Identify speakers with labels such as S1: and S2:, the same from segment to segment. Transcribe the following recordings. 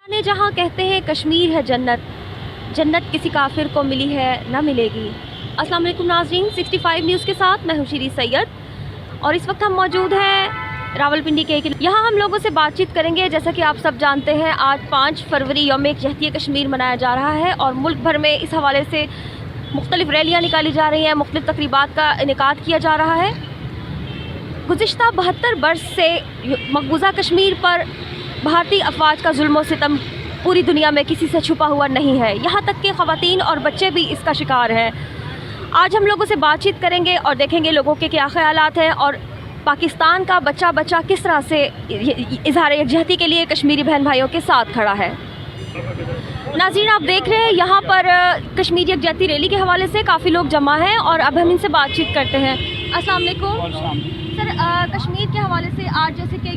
S1: ने जहाँ कहते हैं कश्मीर है जन्नत, जन्नत किसी काफिर को मिली है ना मिलेगी। अस्सलाम वालेकुम नाज़रीन, 65 न्यूज़ के साथ मैं हूँ शीरी सैयद और इस वक्त हम मौजूद हैं रावलपिंडी के यहाँ हम लोगों से बातचीत करेंगे। जैसा कि आप सब जानते हैं, आज 5 फरवरी यौम यकजहती कश्मीर मनाया जा रहा है और मुल्क भर में इस हवाले से मुख्तलिफ़ रैलियाँ निकाली जा रही हैं, मुख्तलिफ़ तकरीबात का इनेकाद किया जा रहा है। गुज़िश्ता 72 बरस से मकबूजा कश्मीर पर भारतीय अफवाज का जुल्म व सितम पूरी दुनिया में किसी से छुपा हुआ नहीं है, यहाँ तक कि ख़वातीन और बच्चे भी इसका शिकार हैं। आज हम लोगों से बातचीत करेंगे और देखेंगे लोगों के क्या ख़यालात हैं और पाकिस्तान का बच्चा बच्चा किस तरह से इज़हार यकजहती के लिए कश्मीरी बहन भाइयों के साथ खड़ा है। नाज़रीन, आप देख रहे हैं यहाँ पर कश्मीरी यकजहती रैली के हवाले से काफ़ी लोग जमा हैं और अब हम इनसे बातचीत करते हैं। अस्सलाम वालेकुम सर, कश्मीर के हवाले से आज जैसे कि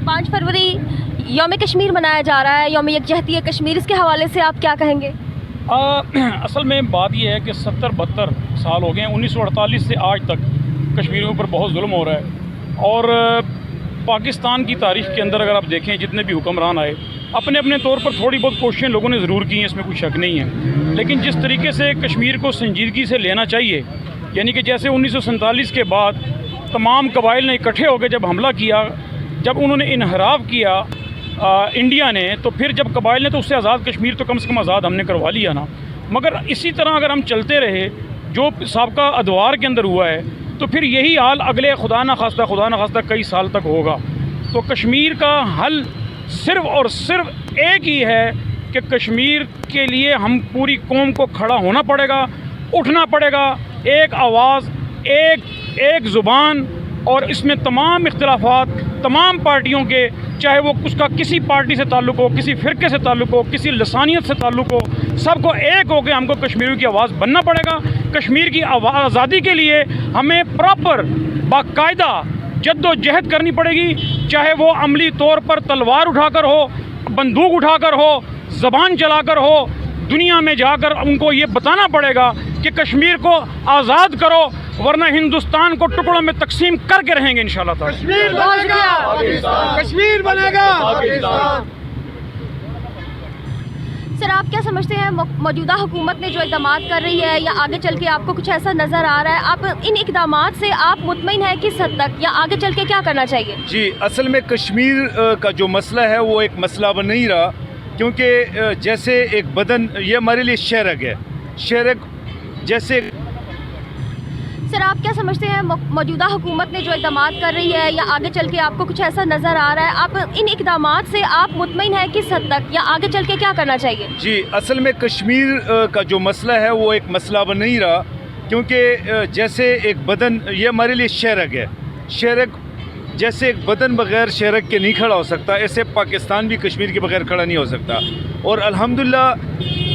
S1: 5 फरवरी यौम कश्मीर मनाया जा रहा है, यौम यकजहती कश्मीर, इसके हवाले से आप क्या कहेंगे?
S2: असल में बात यह है कि 70-72 साल हो गए हैं, 1948 से आज तक कश्मीर पर बहुत जुल्म हो रहा है। और पाकिस्तान की तारीख़ के अंदर अगर आप देखें, जितने भी हुक्मरान आए अपने अपने तौर पर थोड़ी बहुत कोशिशें लोगों ने ज़रूर की हैं, इसमें कोई शक नहीं है। लेकिन जिस तरीके से कश्मीर को संजीदगी से लेना चाहिए, यानी कि जैसे 1947 के बाद तमाम कबाइल ने इकट्ठे होकर जब हमला किया, जब उन्होंने इनहराफ किया इंडिया ने, तो फिर जब कबाइल ने तो उससे आज़ाद कश्मीर तो कम से कम आज़ाद हमने करवा लिया ना। मगर इसी तरह अगर हम चलते रहे जो साबका अदवार के अंदर हुआ है, तो फिर यही हाल अगले खुदा न खास्ता कई साल तक होगा। तो कश्मीर का हल सिर्फ़ और सिर्फ एक ही है कि कश्मीर के लिए हम पूरी कौम को खड़ा होना पड़ेगा, उठना पड़ेगा, एक आवाज़, एक ज़ुबान। और इसमें तमाम इख्तिलाफात तमाम पार्टियों के, चाहे वो उसका किसी पार्टी से ताल्लुक़ हो, किसी फ़िरके से ताल्लुक़ हो, किसी लसानियत से ताल्लुक़ हो, सबको एक होकर हमको कश्मीरियों की आवाज़ बनना पड़ेगा। कश्मीर की आज़ादी के लिए हमें प्रॉपर बाकायदा जद्दोजहद करनी पड़ेगी, चाहे वो अमली तौर पर तलवार उठाकर हो, बंदूक उठाकर हो, ज़बान चलाकर हो। दुनिया में जाकर उनको ये बताना पड़ेगा कि कश्मीर को आज़ाद करो, वरना हिंदुस्तान को टुकड़ों में तकसीम करके रहेंगे इंशाअल्लाह ताला।
S3: कश्मीर बनेगा, कश्मीर बनेगा।
S1: सर, आप क्या समझते हैं मौजूदा हुकूमत ने जो इक़दामात कर रही है, या आगे चल के आपको कुछ ऐसा नज़र आ रहा है, आप इन इक़दामात से आप मुतमईन हैं किस हद तक, या आगे चल के क्या करना चाहिए?
S3: जी, असल में कश्मीर का जो मसला है वो एक मसला बन नहीं रहा, क्योंकि जैसे एक बदन, ये हमारे लिए शहरक है, शहरक जैसे।
S1: सर, आप क्या समझते हैं मौजूदा हुकूमत ने जो इक़दामात कर रही है, या आगे चल के आपको कुछ ऐसा नज़र आ रहा है, आप इन इक़दामात से आप मुतमईन हैं किस हद तक, या आगे चल के क्या करना चाहिए?
S3: जी, असल में कश्मीर का जो मसला है वो एक मसला बन नहीं रहा, क्योंकि जैसे एक बदन, ये हमारे लिए शहरक है, शहरक जैसे एक बदन बग़ैर शहरक के नहीं खड़ा हो सकता, ऐसे पाकिस्तान भी कश्मीर के बग़ैर खड़ा नहीं हो सकता। और अल्हम्दुलिल्लाह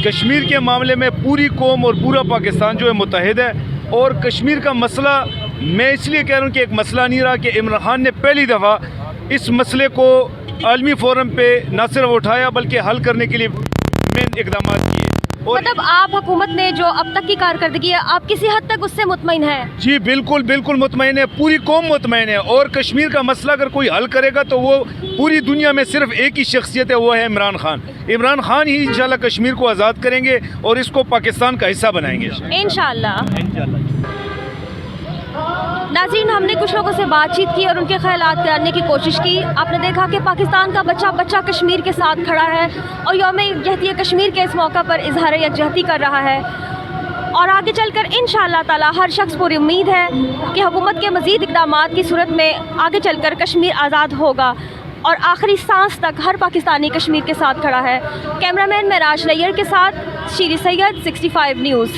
S3: कश्मीर के मामले में पूरी कौम और पूरा पाकिस्तान जो है मुत्तहिद है। और कश्मीर का मसला मैं इसलिए कह रहा हूँ कि एक मसला नहीं रहा कि इमरान खान ने पहली दफ़ा इस मसले को आलमी फोरम पे न सिर्फ उठाया बल्कि हल करने के लिए मेन इक़दाम किए।
S1: मतलब आप हुकूमत ने जो अब तक की कारकर्दगी है, आप किसी हद तक उससे मुतमईन हैं?
S3: जी बिल्कुल बिल्कुल मुतमईन है, पूरी कौम मुतमईन है। और कश्मीर का मसला अगर कोई हल करेगा तो वो पूरी दुनिया में सिर्फ एक ही शख्सियत है, वो है इमरान खान। इमरान खान ही इंशाल्लाह कश्मीर को आज़ाद करेंगे और इसको पाकिस्तान का हिस्सा बनाएंगे
S1: इंशाल्लाह। नाज़रीन, हमने कुछ लोगों से बातचीत की और उनके ख़यालात जानने की कोशिश की। आपने देखा कि पाकिस्तान का बच्चा बच्चा कश्मीर के साथ खड़ा है और यौम यकजहती कश्मीर के इस मौका पर इज़हार यकजहती कर रहा है। और आगे चलकर इंशाअल्लाह ताला हर शख्स पूरी उम्मीद है कि हुकूमत के मज़ीद इक़दामात की सूरत में आगे चलकर कश्मीर आज़ाद होगा और आखिरी सांस तक हर पाकिस्तानी कश्मीर के साथ खड़ा है। कैमरामैन महराज नैयर के साथ शीरी सैयद, 65 न्यूज़।